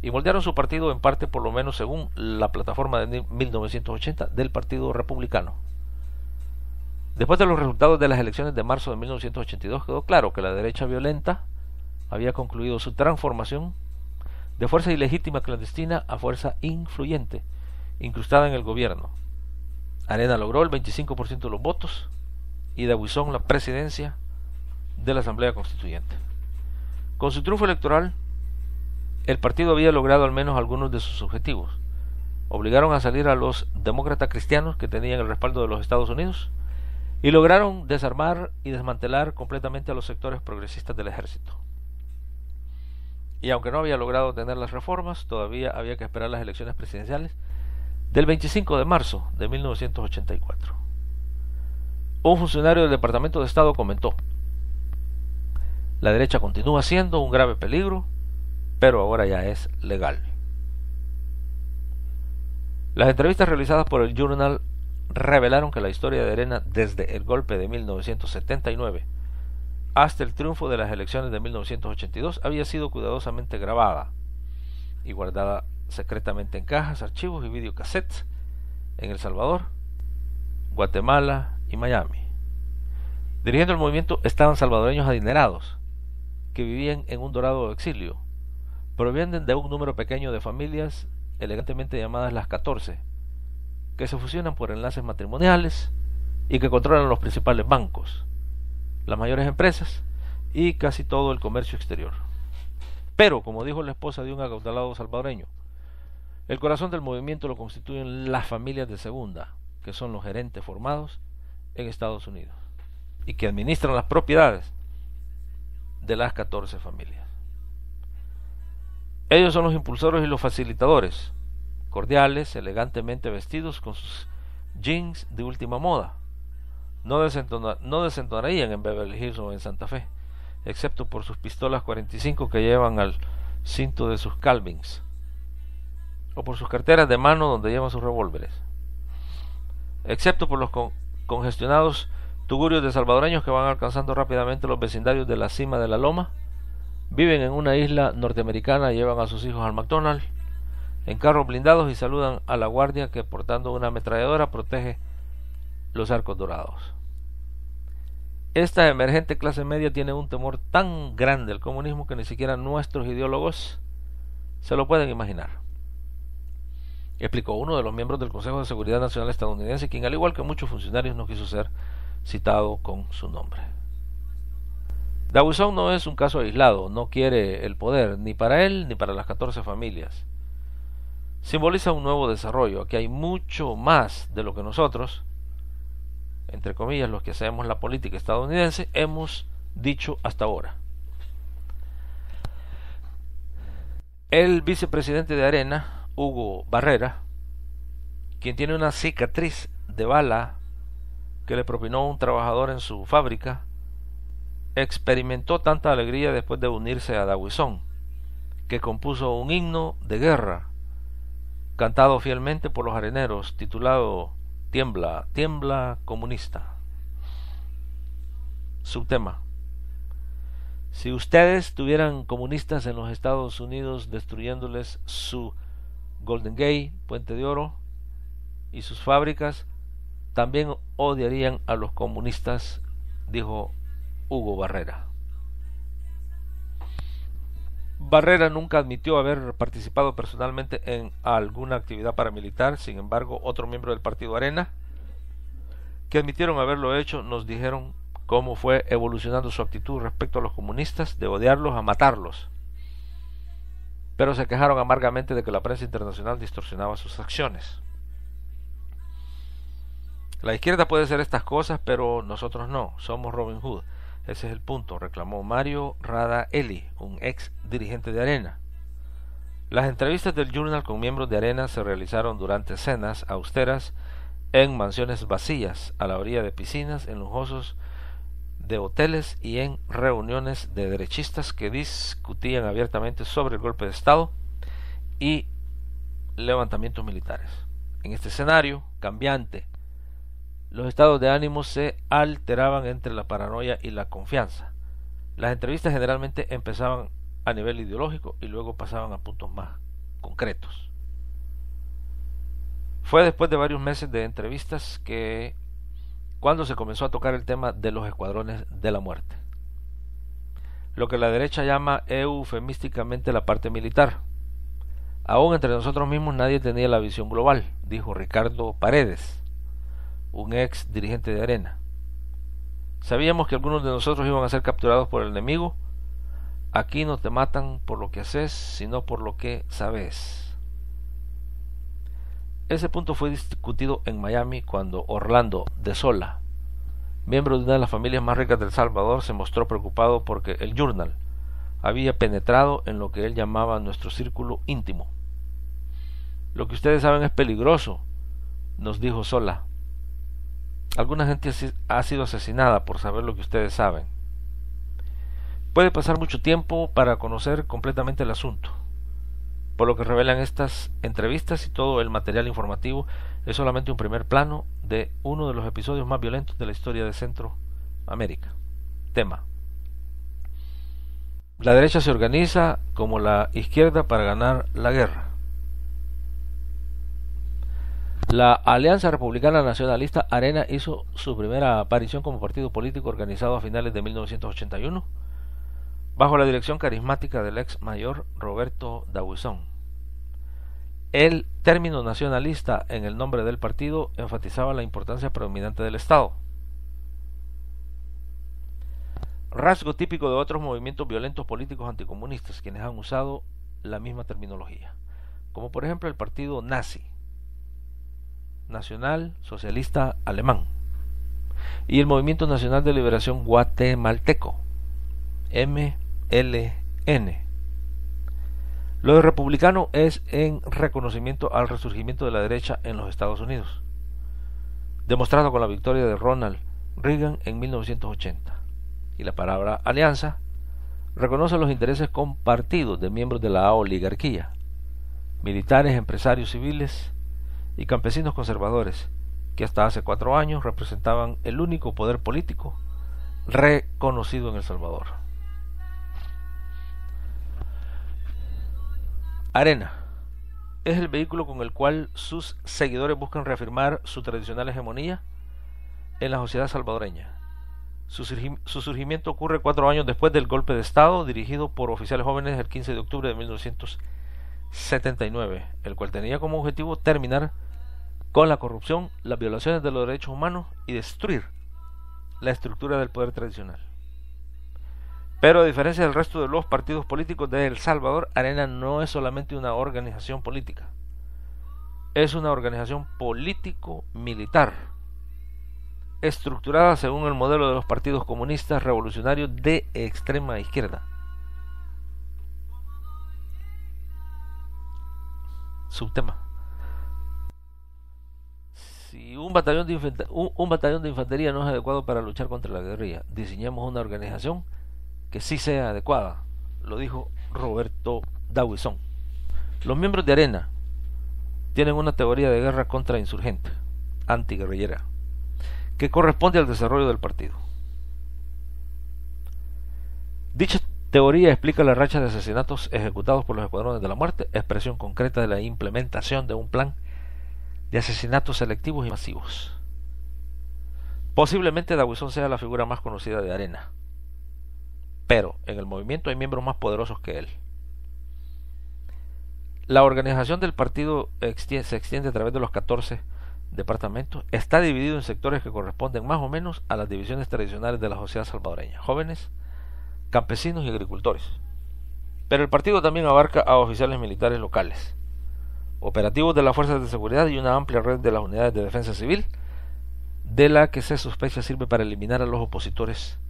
A: y moldearon su partido en parte, por lo menos según la plataforma de 1980 del Partido Republicano. Después de los resultados de las elecciones de marzo de 1982 quedó claro que la derecha violenta había concluido su transformación de fuerza ilegítima clandestina a fuerza influyente, incrustada en el gobierno. Arena logró el 25% de los votos y Dawison la presidencia de la Asamblea Constituyente. Con su triunfo electoral, el partido había logrado al menos algunos de sus objetivos. Obligaron a salir a los demócratas cristianos que tenían el respaldo de los Estados Unidos y lograron desarmar y desmantelar completamente a los sectores progresistas del ejército. Y aunque no había logrado tener las reformas, todavía había que esperar las elecciones presidenciales del 25 de marzo de 1984. Un funcionario del Departamento de Estado comentó: la derecha continúa siendo un grave peligro, pero ahora ya es legal. Las entrevistas realizadas por el Journal revelaron que la historia de Arena desde el golpe de 1979 hasta el triunfo de las elecciones de 1982 había sido cuidadosamente grabada y guardada secretamente en cajas, archivos y videocassettes en El Salvador, Guatemala y Miami. Dirigiendo el movimiento estaban salvadoreños adinerados que vivían en un dorado exilio. Provienen de un número pequeño de familias elegantemente llamadas las 14, que se fusionan por enlaces matrimoniales y que controlan los principales bancos, las mayores empresas y casi todo el comercio exterior. Pero, como dijo la esposa de un acaudalado salvadoreño, el corazón del movimiento lo constituyen las familias de segunda, que son los gerentes formados en Estados Unidos y que administran las propiedades de las 14 familias. Ellos son los impulsores y los facilitadores, cordiales, elegantemente vestidos con sus jeans de última moda. No desentonarían en Beverly Hills o en Santa Fe, excepto por sus pistolas 45 que llevan al cinto de sus Calvins, o por sus carteras de mano donde llevan sus revólveres. Excepto por los congestionados tugurios de salvadoreños que van alcanzando rápidamente los vecindarios de la cima de la loma, viven en una isla norteamericana, llevan a sus hijos al McDonald's en carros blindados y saludan a la guardia que portando una ametralladora protege los arcos dorados. Esta emergente clase media tiene un temor tan grande al comunismo que ni siquiera nuestros ideólogos se lo pueden imaginar, explicó uno de los miembros del Consejo de Seguridad Nacional estadounidense, quien al igual que muchos funcionarios no quiso ser citado con su nombre. Dawison no es un caso aislado, no quiere el poder ni para él ni para las 14 familias. Simboliza un nuevo desarrollo. Aquí hay mucho más de lo que nosotros, entre comillas, los que hacemos la política estadounidense, hemos dicho hasta ahora. El vicepresidente de Arena, Hugo Barrera, quien tiene una cicatriz de bala que le propinó un trabajador en su fábrica, experimentó tanta alegría después de unirse a Dawison, que compuso un himno de guerra, cantado fielmente por los areneros, titulado Tiembla, tiembla comunista. Subtema: si ustedes tuvieran comunistas en los Estados Unidos destruyéndoles su Golden Gate, Puente de Oro, y sus fábricas, también odiarían a los comunistas, dijo Hugo Barrera. Barrera nunca admitió haber participado personalmente en alguna actividad paramilitar. Sin embargo, otro miembro del partido Arena, que admitieron haberlo hecho, nos dijeron cómo fue evolucionando su actitud respecto a los comunistas, de odiarlos a matarlos. Pero se quejaron amargamente de que la prensa internacional distorsionaba sus acciones. La izquierda puede hacer estas cosas, pero nosotros no. Somos Robin Hood. Ese es el punto, reclamó Mario Rada Eli, un ex dirigente de Arena. Las entrevistas del Journal con miembros de Arena se realizaron durante cenas austeras en mansiones vacías, a la orilla de piscinas, en lujosos de hoteles y en reuniones de derechistas que discutían abiertamente sobre el golpe de Estado y levantamientos militares. En este escenario cambiante, los estados de ánimo se alteraban entre la paranoia y la confianza. Las entrevistas generalmente empezaban a nivel ideológico y luego pasaban a puntos más concretos. Fue después de varios meses de entrevistas que cuando se comenzó a tocar el tema de los escuadrones de la muerte, lo que la derecha llama eufemísticamente la parte militar. Aún entre nosotros mismos nadie tenía la visión global, dijo Ricardo Paredes, un ex dirigente de Arena. Sabíamos que algunos de nosotros iban a ser capturados por el enemigo. Aquí no te matan por lo que haces, sino por lo que sabes. Ese punto fue discutido en Miami cuando Orlando de Sola, miembro de una de las familias más ricas de El Salvador, se mostró preocupado porque el Journal había penetrado en lo que él llamaba nuestro círculo íntimo. Lo que ustedes saben es peligroso, nos dijo Sola. Alguna gente ha sido asesinada por saber lo que ustedes saben. Puede pasar mucho tiempo para conocer completamente el asunto. Por lo que revelan estas entrevistas y todo el material informativo es solamente un primer plano de uno de los episodios más violentos de la historia de Centroamérica. Tema: la derecha se organiza como la izquierda para ganar la guerra. La Alianza Republicana Nacionalista Arena hizo su primera aparición como partido político organizado a finales de 1981 bajo la dirección carismática del ex mayor Roberto D'Aubuisson. El término nacionalista en el nombre del partido enfatizaba la importancia predominante del Estado, rasgo típico de otros movimientos violentos políticos anticomunistas quienes han usado la misma terminología, como por ejemplo el partido nazi, Nacional Socialista Alemán, y el Movimiento Nacional de Liberación Guatemalteco, MLN. Lo de republicano es en reconocimiento al resurgimiento de la derecha en los Estados Unidos, demostrado con la victoria de Ronald Reagan en 1980. Y la palabra alianza reconoce los intereses compartidos de miembros de la oligarquía, militares, empresarios civiles y campesinos conservadores, que hasta hace 4 años representaban el único poder político reconocido en El Salvador. Arena es el vehículo con el cual sus seguidores buscan reafirmar su tradicional hegemonía en la sociedad salvadoreña. Su surgimiento ocurre 4 años después del golpe de Estado dirigido por oficiales jóvenes el 15 de octubre de 1979, el cual tenía como objetivo terminar con la corrupción, las violaciones de los derechos humanos y destruir la estructura del poder tradicional. Pero a diferencia del resto de los partidos políticos de El Salvador, Arena no es solamente una organización política, es una organización político-militar, estructurada según el modelo de los partidos comunistas revolucionarios de extrema izquierda. Subtema: si un batallón de infantería no es adecuado para luchar contra la guerrilla, diseñemos una organización que sí sea adecuada, lo dijo Roberto D'Aubuisson. Los miembros de Arena tienen una teoría de guerra contrainsurgente, antiguerrillera, que corresponde al desarrollo del partido. Dicha teoría explica la racha de asesinatos ejecutados por los escuadrones de la muerte, expresión concreta de la implementación de un plan de asesinatos selectivos y masivos. Posiblemente D'Aubuisson sea la figura más conocida de Arena, pero en el movimiento hay miembros más poderosos que él. La organización del partido se extiende a través de los 14 departamentos. Está dividido en sectores que corresponden más o menos a las divisiones tradicionales de la sociedad salvadoreña: jóvenes, campesinos y agricultores. Pero el partido también abarca a oficiales militares locales, operativos de las fuerzas de seguridad y una amplia red de las unidades de defensa civil, de la que se sospecha sirve para eliminar a los opositores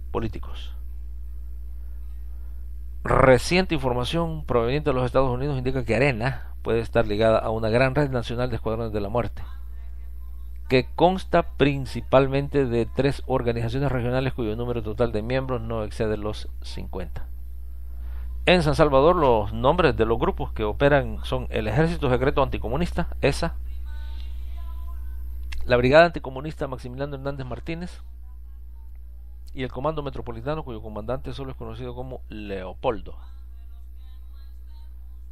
A: políticos. Reciente información proveniente de los Estados Unidos indica que ARENA puede estar ligada a una gran red nacional de escuadrones de la muerte, que consta principalmente de 3 organizaciones regionales cuyo número total de miembros no excede los 50. En San Salvador los nombres de los grupos que operan son el Ejército Secreto Anticomunista, ESA, la Brigada Anticomunista Maximiliano Hernández Martínez y el Comando Metropolitano, cuyo comandante solo es conocido como Leopoldo.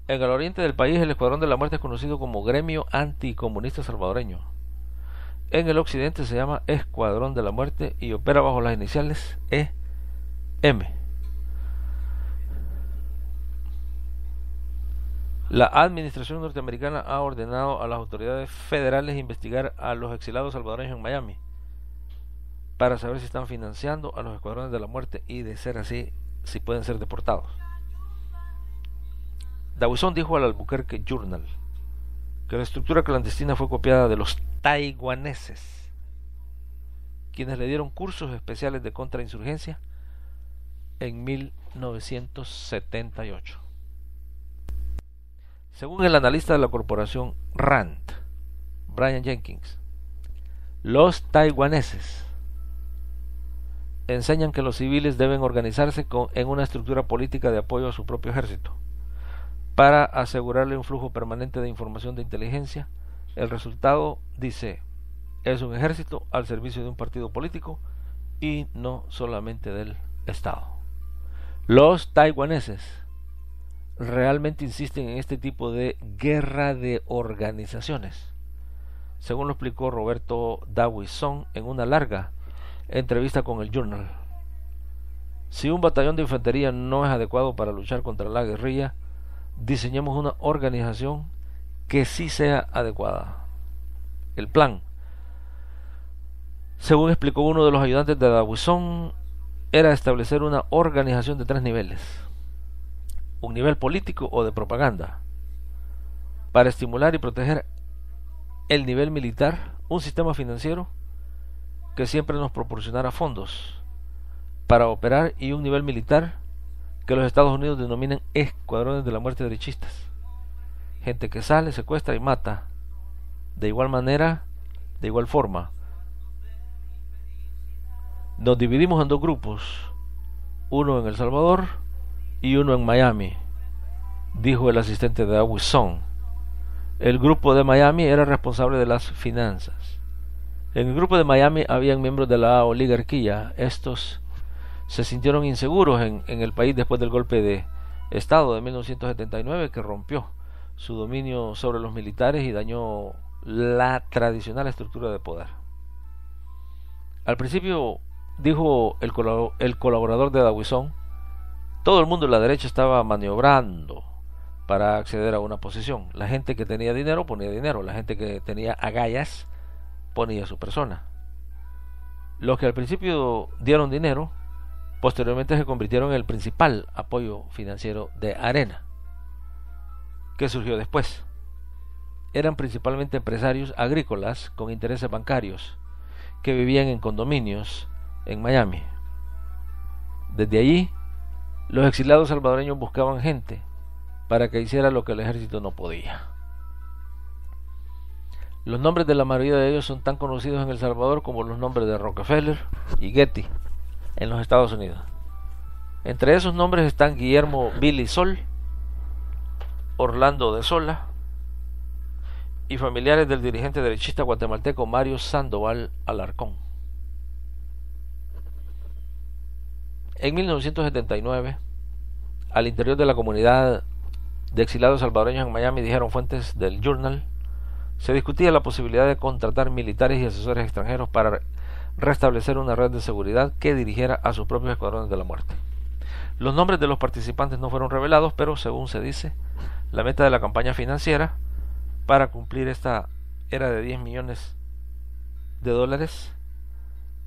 A: En el oriente del país el Escuadrón de la Muerte es conocido como Gremio Anticomunista Salvadoreño. En el occidente se llama Escuadrón de la Muerte y opera bajo las iniciales EM. La administración norteamericana ha ordenado a las autoridades federales investigar a los exilados salvadoreños en Miami para saber si están financiando a los escuadrones de la muerte y, de ser así, si pueden ser deportados. Dawson dijo al Albuquerque Journal que la estructura clandestina fue copiada de los taiwaneses, quienes le dieron cursos especiales de contrainsurgencia en 1978. Según el analista de la corporación RAND, Brian Jenkins, los taiwaneses enseñan que los civiles deben organizarse en una estructura política de apoyo a su propio ejército para asegurarle un flujo permanente de información de inteligencia. El resultado, dice, es un ejército al servicio de un partido político y no solamente del Estado. Los taiwaneses realmente insisten en este tipo de guerra de organizaciones, según lo explicó Roberto Dawson en una larga entrevista con el Journal. Si un batallón de infantería no es adecuado para luchar contra la guerrilla, diseñemos una organización que sí sea adecuada. El plan, según explicó uno de los ayudantes de Dawson, era establecer una organización de 3 niveles: un nivel político o de propaganda, para estimular y proteger el nivel militar, un sistema financiero que siempre nos proporcionara fondos para operar, y un nivel militar que los Estados Unidos denominan escuadrones de la muerte derechistas, gente que sale, secuestra y mata de igual manera, de igual forma. Nos dividimos en 2 grupos, uno en El Salvador y uno en Miami, dijo el asistente de Dawson. El grupo de Miami era responsable de las finanzas. En el grupo de Miami habían miembros de la oligarquía. Estos se sintieron inseguros en el país después del golpe de Estado de 1979, que rompió su dominio sobre los militares y dañó la tradicional estructura de poder. Al principio, dijo el colaborador de Dawson, todo el mundo en la derecha estaba maniobrando para acceder a una posición. La gente que tenía dinero ponía dinero, la gente que tenía agallas ponía su persona. Los que al principio dieron dinero, posteriormente se convirtieron en el principal apoyo financiero de ARENA. ¿Qué surgió después? Eran principalmente empresarios agrícolas con intereses bancarios que vivían en condominios en Miami. Desde allí, los exiliados salvadoreños buscaban gente para que hiciera lo que el ejército no podía. Los nombres de la mayoría de ellos son tan conocidos en El Salvador como los nombres de Rockefeller y Getty en los Estados Unidos. Entre esos nombres están Guillermo Billy Sol, Orlando de Sola y familiares del dirigente derechista guatemalteco Mario Sandoval Alarcón. En 1979, al interior de la comunidad de exilados salvadoreños en Miami, dijeron fuentes del Journal, se discutía la posibilidad de contratar militares y asesores extranjeros para restablecer una red de seguridad que dirigiera a sus propios escuadrones de la muerte. Los nombres de los participantes no fueron revelados, pero según se dice, la meta de la campaña financiera para cumplir esta era de $10 millones,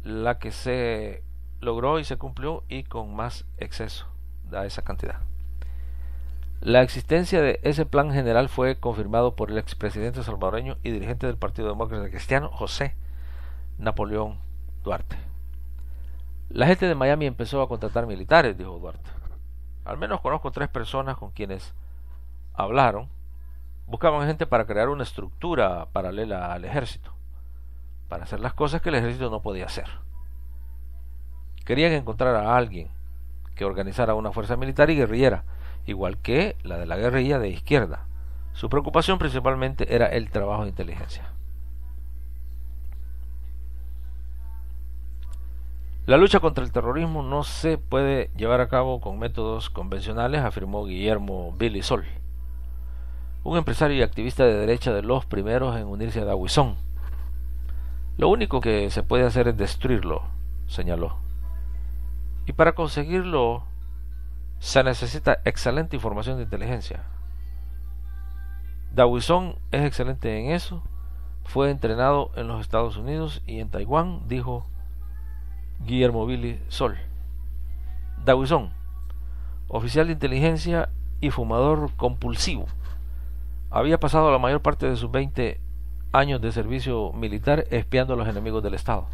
A: la que se logró y se cumplió, y con más exceso a esa cantidad. La existencia de ese plan general fue confirmado por el expresidente salvadoreño y dirigente del Partido Demócrata Cristiano, José Napoleón Duarte. La gente de Miami empezó a contratar militares, dijo Duarte. Al menos conozco 3 personas con quienes hablaron. Buscaban gente para crear una estructura paralela al ejército, para hacer las cosas que el ejército no podía hacer. Querían encontrar a alguien que organizara una fuerza militar y guerrillera, igual que la de la guerrilla de izquierda. Su preocupación principalmente era el trabajo de inteligencia. La lucha contra el terrorismo no se puede llevar a cabo con métodos convencionales, afirmó Guillermo Billy Sol, un empresario y activista de derecha de los primeros en unirse a Dawison. Lo único que se puede hacer es destruirlo, señaló. Y para conseguirlo se necesita excelente información de inteligencia. Dawison es excelente en eso. Fue entrenado en los Estados Unidos y en Taiwán, dijo Guillermo Billy Sol. Dawison, oficial de inteligencia y fumador compulsivo, había pasado la mayor parte de sus 20 años de servicio militar espiando a los enemigos del Estado.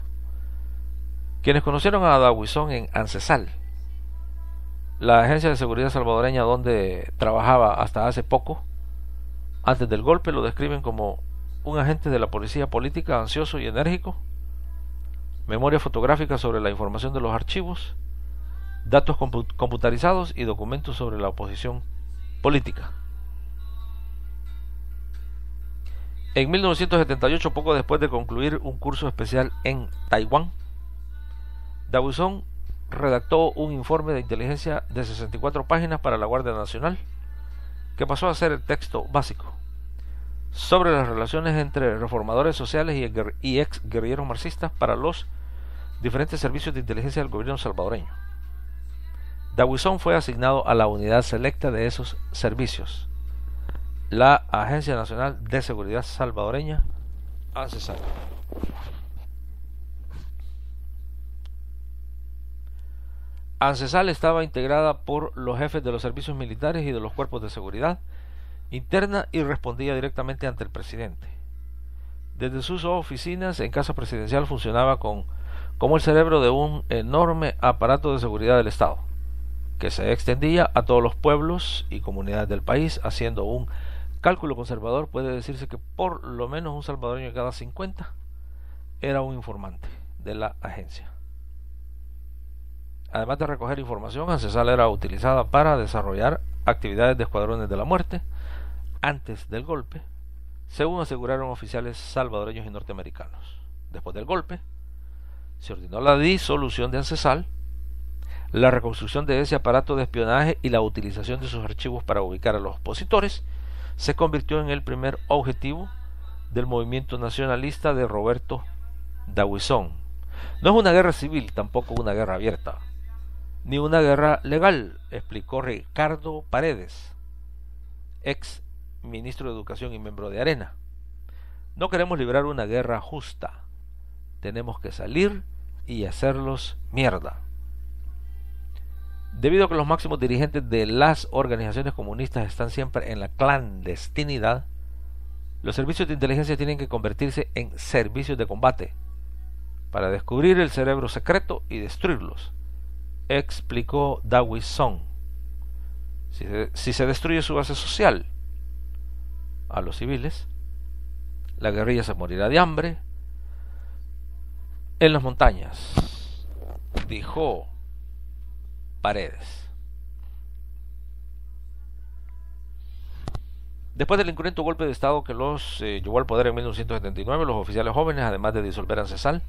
A: Quienes conocieron a Dawison en Ancesal, la agencia de seguridad salvadoreña donde trabajaba hasta hace poco, antes del golpe, lo describen como un agente de la policía política ansioso y enérgico, memoria fotográfica sobre la información de los archivos, datos computarizados y documentos sobre la oposición política. En 1978, poco después de concluir un curso especial en Taiwán, Dawison redactó un informe de inteligencia de 64 páginas para la Guardia Nacional, que pasó a ser el texto básico sobre las relaciones entre reformadores sociales y ex guerrilleros marxistas para los diferentes servicios de inteligencia del gobierno salvadoreño. Dawison fue asignado a la unidad selecta de esos servicios, la Agencia Nacional de Seguridad Salvadoreña, ANSESAL. ANSESAL estaba integrada por los jefes de los servicios militares y de los cuerpos de seguridad interna y respondía directamente ante el presidente. Desde sus oficinas en Casa Presidencial funcionaba como el cerebro de un enorme aparato de seguridad del Estado, que se extendía a todos los pueblos y comunidades del país. Haciendo un cálculo conservador, puede decirse que por lo menos un salvadoreño de cada 50 era un informante de la agencia. Además de recoger información, ANSESAL era utilizada para desarrollar actividades de escuadrones de la muerte antes del golpe, según aseguraron oficiales salvadoreños y norteamericanos. Después del golpe, se ordenó la disolución de ANSESAL, la reconstrucción de ese aparato de espionaje y la utilización de sus archivos para ubicar a los opositores. Se convirtió en el primer objetivo del movimiento nacionalista de Roberto Dawison. No es una guerra civil, tampoco una guerra abierta, ni una guerra legal, explicó Ricardo Paredes, ex ministro de Educación y miembro de Arena. No queremos librar una guerra justa. Tenemos que salir y hacerlos mierda. Debido a que los máximos dirigentes de las organizaciones comunistas están siempre en la clandestinidad, los servicios de inteligencia tienen que convertirse en servicios de combate para descubrir el cerebro secreto y destruirlos, explicó Dawison. Si se destruye su base social, a los civiles, la guerrilla se morirá de hambre en las montañas, dijo Paredes. Después del incruento golpe de Estado que los llevó al poder en 1979, los oficiales jóvenes, además de disolver ANSESAL,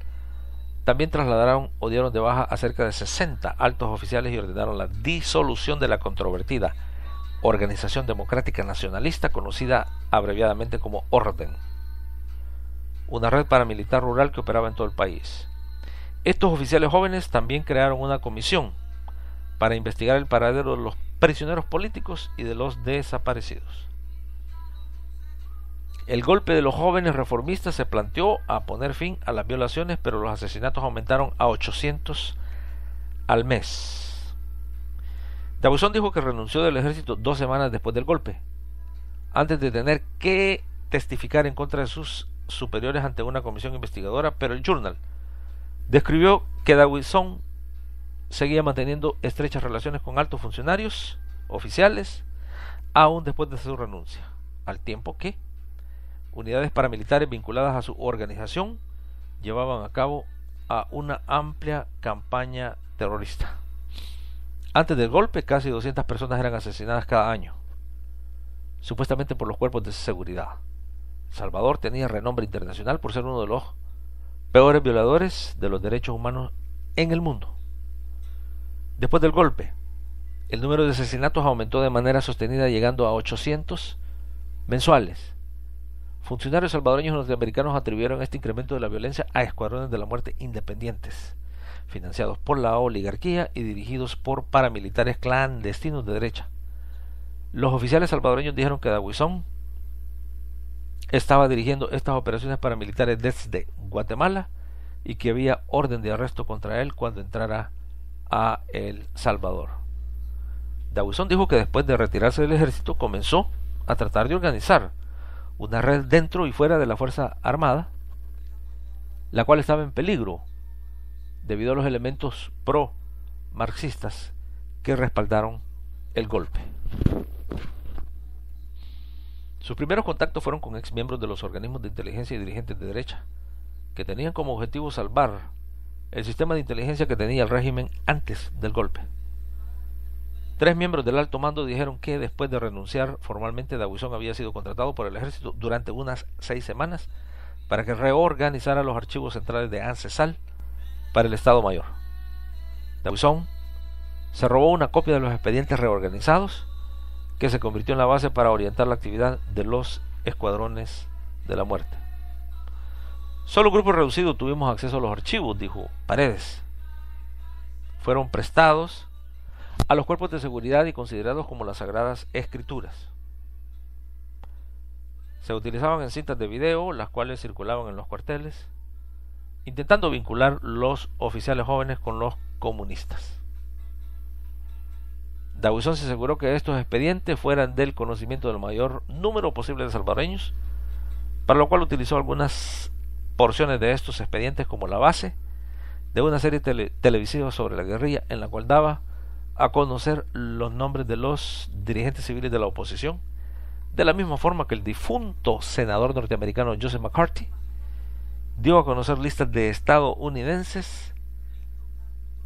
A: también trasladaron o dieron de baja a cerca de 60 altos oficiales y ordenaron la disolución de la controvertida Organización Democrática Nacionalista, conocida abreviadamente como Orden, una red paramilitar rural que operaba en todo el país. Estos oficiales jóvenes también crearon una comisión para investigar el paradero de los prisioneros políticos y de los desaparecidos. El golpe de los jóvenes reformistas se planteó a poner fin a las violaciones, pero los asesinatos aumentaron a 800 al mes. Dawison dijo que renunció del ejército 2 semanas después del golpe, antes de tener que testificar en contra de sus superiores ante una comisión investigadora, pero el Journal describió que Dawison seguía manteniendo estrechas relaciones con altos funcionarios oficiales, aún después de su renuncia, al tiempo que unidades paramilitares vinculadas a su organización llevaban a cabo una amplia campaña terrorista. Antes del golpe, casi 200 personas eran asesinadas cada año, supuestamente por los cuerpos de seguridad. Salvador tenía renombre internacional por ser uno de los peores violadores de los derechos humanos en el mundo. Después del golpe, el número de asesinatos aumentó de manera sostenida, llegando a 800 mensuales. Funcionarios salvadoreños norteamericanos atribuyeron este incremento de la violencia a escuadrones de la muerte independientes, financiados por la oligarquía y dirigidos por paramilitares clandestinos de derecha. Los oficiales salvadoreños dijeron que Dawison estaba dirigiendo estas operaciones paramilitares desde Guatemala y que había orden de arresto contra él cuando entrara a El Salvador. Dawison dijo que después de retirarse del ejército comenzó a tratar de organizar una red dentro y fuera de la Fuerza Armada, la cual estaba en peligro debido a los elementos pro-marxistas que respaldaron el golpe. Sus primeros contactos fueron con exmiembros de los organismos de inteligencia y dirigentes de derecha, que tenían como objetivo salvar el sistema de inteligencia que tenía el régimen antes del golpe. 3 miembros del alto mando dijeron que después de renunciar formalmente, Dawison había sido contratado por el ejército durante unas 6 semanas para que reorganizara los archivos centrales de ANSESAL para el Estado Mayor. Dawison se robó una copia de los expedientes reorganizados, que se convirtió en la base para orientar la actividad de los escuadrones de la muerte. Solo un grupo reducido tuvimos acceso a los archivos, dijo Paredes. Fueron prestados a los cuerpos de seguridad y considerados como las sagradas escrituras. Se utilizaban en cintas de video, las cuales circulaban en los cuarteles, intentando vincular los oficiales jóvenes con los comunistas. Dawison se aseguró que estos expedientes fueran del conocimiento del mayor número posible de salvadoreños, para lo cual utilizó algunas porciones de estos expedientes como la base de una serie televisiva sobre la guerrilla, en la cual daba a conocer los nombres de los dirigentes civiles de la oposición, de la misma forma que el difunto senador norteamericano Joseph McCarthy dio a conocer listas de estadounidenses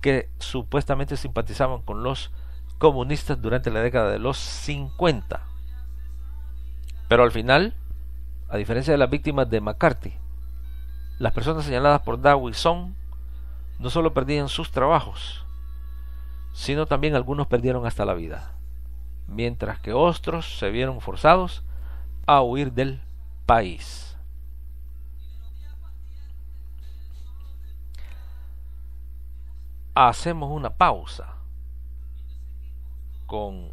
A: que supuestamente simpatizaban con los comunistas durante la década de los 50. Pero al final, a diferencia de las víctimas de McCarthy, las personas señaladas por Dawison no solo perdían sus trabajos, sino también algunos perdieron hasta la vida, mientras que otros se vieron forzados a huir del país. Hacemos una pausa con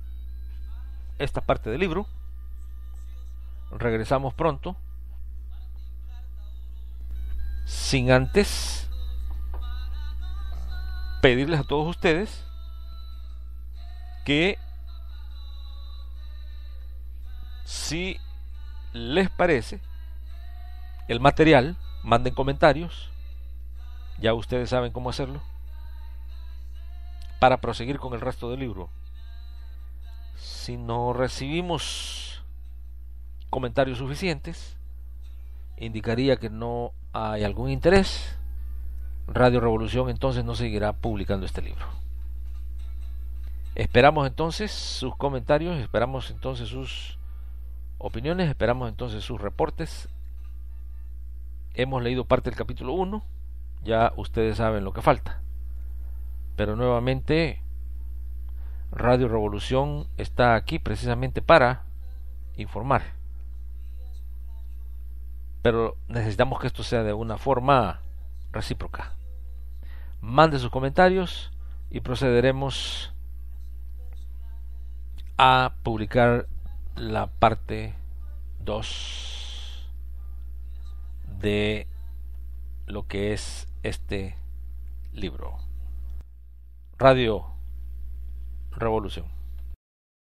A: esta parte del libro. Regresamos pronto, sin antes pedirles a todos ustedes que, si les parece el material, manden comentarios. Ya ustedes saben cómo hacerlo para proseguir con el resto del libro. Si no recibimos comentarios suficientes, indicaría que no hay algún interés. Radio Revolución entonces no seguirá publicando este libro. Esperamos entonces sus comentarios, esperamos entonces sus opiniones, esperamos entonces sus reportes. Hemos leído parte del capítulo 1, ya ustedes saben lo que falta. Pero nuevamente, Radio Revolución está aquí precisamente para informar. Pero necesitamos que esto sea de una forma recíproca. Mande sus comentarios y procederemos a publicar la parte 2 de lo que es este libro. Radio Revolución.